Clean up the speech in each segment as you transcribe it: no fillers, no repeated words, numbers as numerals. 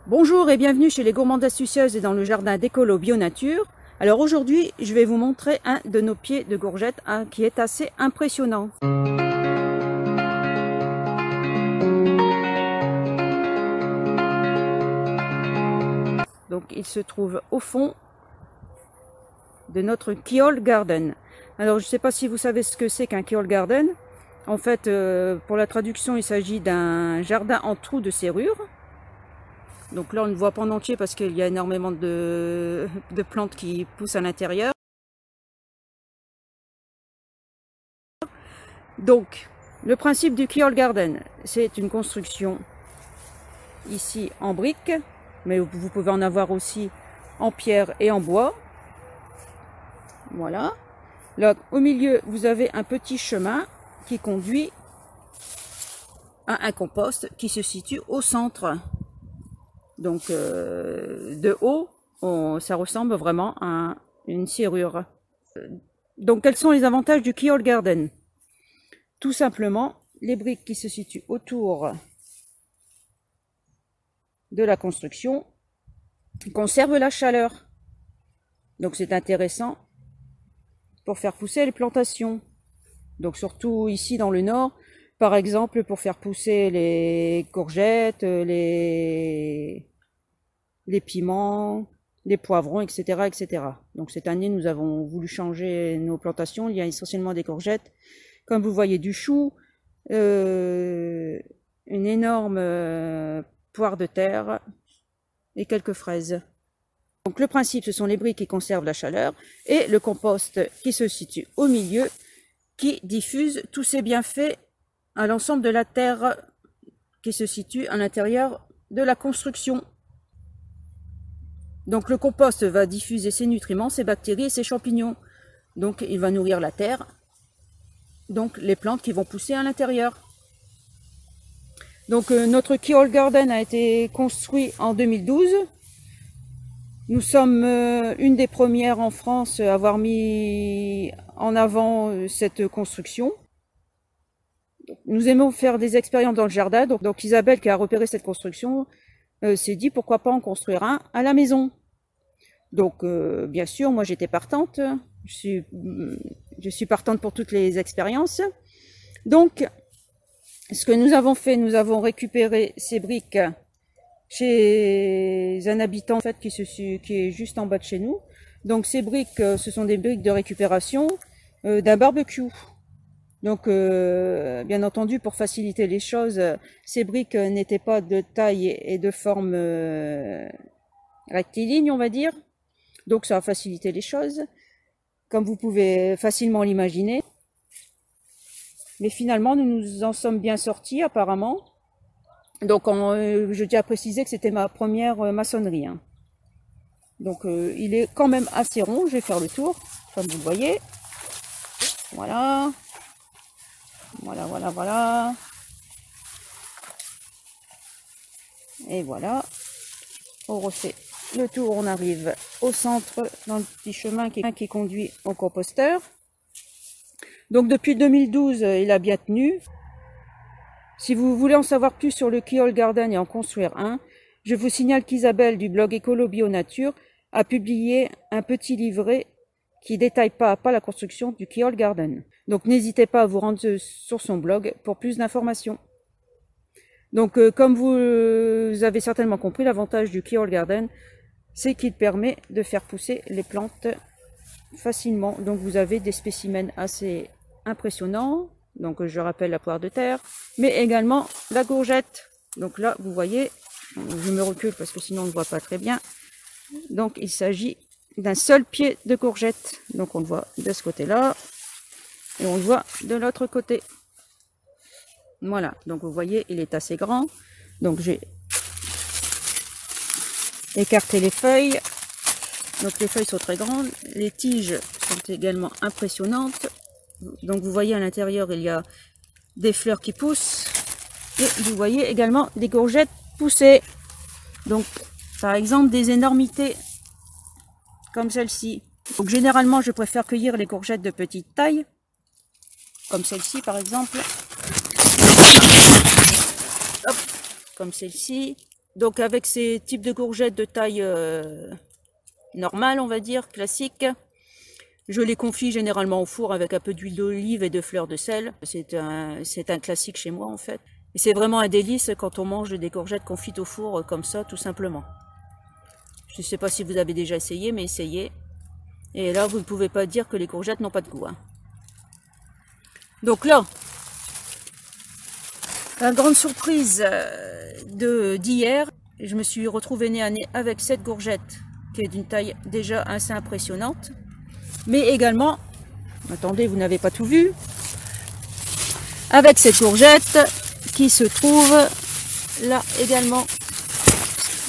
Bonjour et bienvenue chez les Gourmandes Astucieuses et dans le jardin d'Écolo Bio Nature. Alors aujourd'hui, je vais vous montrer un de nos pieds de courgettes qui est assez impressionnant. Donc il se trouve au fond de notre Keyhole Garden. Alors je ne sais pas si vous savez ce que c'est qu'un Keyhole Garden. En fait, pour la traduction, il s'agit d'un jardin en trous de serrure. Donc là, on ne voit pas en entier parce qu'il y a énormément de plantes qui poussent à l'intérieur. Donc, le principe du Keyhole Garden, c'est une construction ici en briques, mais vous pouvez en avoir aussi en pierre et en bois. Voilà. Là, au milieu, vous avez un petit chemin qui conduit à un compost qui se situe au centre. Donc de haut, ça ressemble vraiment à une serrure. Donc quels sont les avantages du Keyhole Garden? Tout simplement, les briques qui se situent autour de la construction conservent la chaleur. Donc c'est intéressant pour faire pousser les plantations. Donc surtout ici dans le nord, par exemple pour faire pousser les courgettes, les piments, les poivrons, etc., etc. Donc cette année, nous avons voulu changer nos plantations. Il y a essentiellement des courgettes, comme vous voyez du chou, une énorme poire de terre et quelques fraises. Donc le principe, ce sont les briques qui conservent la chaleur et le compost qui se situe au milieu, qui diffuse tous ces bienfaits à l'ensemble de la terre qui se situe à l'intérieur de la construction. Donc le compost va diffuser ses nutriments, ses bactéries et ses champignons. Donc il va nourrir la terre, donc les plantes qui vont pousser à l'intérieur. Donc notre Keyhole Garden a été construit en 2012. Nous sommes une des premières en France à avoir mis en avant cette construction. Nous aimons faire des expériences dans le jardin, donc Isabelle qui a repéré cette construction s'est dit pourquoi pas en construire un à la maison. Donc bien sûr, moi j'étais partante, je suis partante pour toutes les expériences. Donc ce que nous avons fait, nous avons récupéré ces briques chez un habitant en fait, qui est juste en bas de chez nous. Donc ces briques, ce sont des briques de récupération d'un barbecue. Donc, bien entendu, pour faciliter les choses, ces briques n'étaient pas de taille et de forme rectiligne, on va dire. Donc, ça a facilité les choses, comme vous pouvez facilement l'imaginer. Mais finalement, nous nous en sommes bien sortis, apparemment. Donc, je tiens à préciser que c'était ma première maçonnerie. Hein. Donc, il est quand même assez rond. Je vais faire le tour, comme vous le voyez. Voilà. Voilà, voilà, voilà. Et voilà. On refait le tour, on arrive au centre, dans le petit chemin qui conduit au composteur. Donc depuis 2012, il a bien tenu. Si vous voulez en savoir plus sur le Keyhole Garden et en construire un, je vous signale qu'Isabelle du blog Écolo Bio Nature a publié un petit livret qui détaille pas à pas la construction du Keyhole Garden. Donc n'hésitez pas à vous rendre sur son blog pour plus d'informations. Donc comme vous avez certainement compris, l'avantage du Keyhole Garden, c'est qu'il permet de faire pousser les plantes facilement. Donc vous avez des spécimens assez impressionnants. Donc je rappelle la poire de terre, mais également la courgette. Donc là vous voyez, je me recule parce que sinon on ne voit pas très bien. Donc il s'agit d'un seul pied de courgette. Donc on le voit de ce côté-là et on le voit de l'autre côté. Voilà, donc vous voyez, il est assez grand. Donc j'ai écarté les feuilles. Donc les feuilles sont très grandes. Les tiges sont également impressionnantes. Donc vous voyez à l'intérieur, il y a des fleurs qui poussent. Et vous voyez également des courgettes poussées. Donc par exemple des énormités comme celle-ci. Donc généralement je préfère cueillir les courgettes de petite taille, comme celle-ci par exemple. Hop, comme celle-ci. Donc avec ces types de courgettes de taille normale, on va dire, classique, je les confie généralement au four avec un peu d'huile d'olive et de fleurs de sel. C'est un classique chez moi en fait. Et c'est vraiment un délice quand on mange des courgettes confites au four comme ça, tout simplement. Je ne sais pas si vous avez déjà essayé, mais essayez. Et là, vous ne pouvez pas dire que les courgettes n'ont pas de goût. Hein. Donc là, la grande surprise d'hier, je me suis retrouvée nez à nez avec cette courgette qui est d'une taille déjà assez impressionnante. Mais également, attendez, vous n'avez pas tout vu, avec cette courgette qui se trouve là également.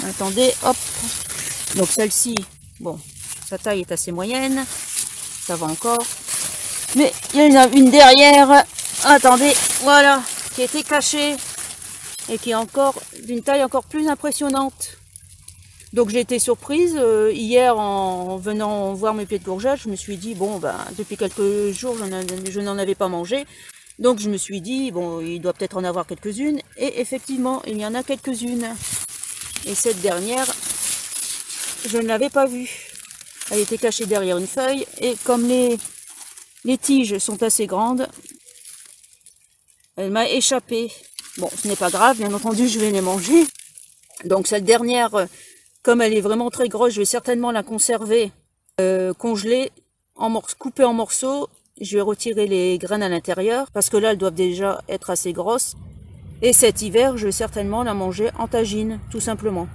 Attendez, hop. Donc celle-ci, bon, sa taille est assez moyenne, ça va encore. Mais il y en a une derrière, attendez, voilà, qui a été cachée et qui est encore d'une taille encore plus impressionnante. Donc j'ai été surprise, hier en venant voir mes pieds de courgettes, je me suis dit, bon, ben, depuis quelques jours, je n'en avais pas mangé. Donc je me suis dit, bon, il doit peut-être en avoir quelques-unes. Et effectivement, il y en a quelques-unes. Et cette dernière, je ne l'avais pas vue. Elle était cachée derrière une feuille. Et comme les tiges sont assez grandes, elle m'a échappé. Bon, ce n'est pas grave, bien entendu, je vais les manger. Donc cette dernière, comme elle est vraiment très grosse, je vais certainement la conserver congelée, coupée en morceaux. Je vais retirer les graines à l'intérieur, parce que là, elles doivent déjà être assez grosses. Et cet hiver, je vais certainement la manger en tagine, tout simplement.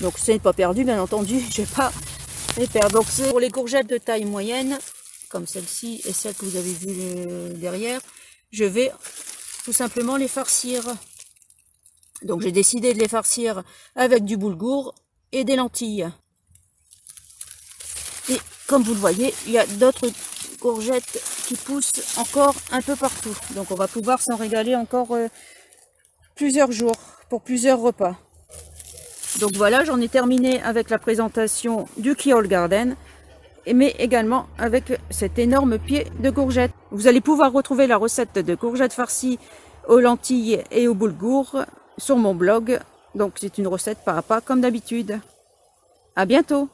Donc ce n'est pas perdu, bien entendu, je ne vais pas les perdre. Donc c'est pour les courgettes de taille moyenne, comme celle-ci et celle que vous avez vue derrière, je vais tout simplement les farcir. Donc j'ai décidé de les farcir avec du boulgour et des lentilles. Et comme vous le voyez, il y a d'autres courgettes qui poussent encore un peu partout. Donc on va pouvoir s'en régaler encore plusieurs jours, pour plusieurs repas. Donc voilà, j'en ai terminé avec la présentation du Keyhole Garden, mais également avec cet énorme pied de courgette. Vous allez pouvoir retrouver la recette de courgettes farcies aux lentilles et au boulgour sur mon blog. Donc c'est une recette pas à pas comme d'habitude. À bientôt!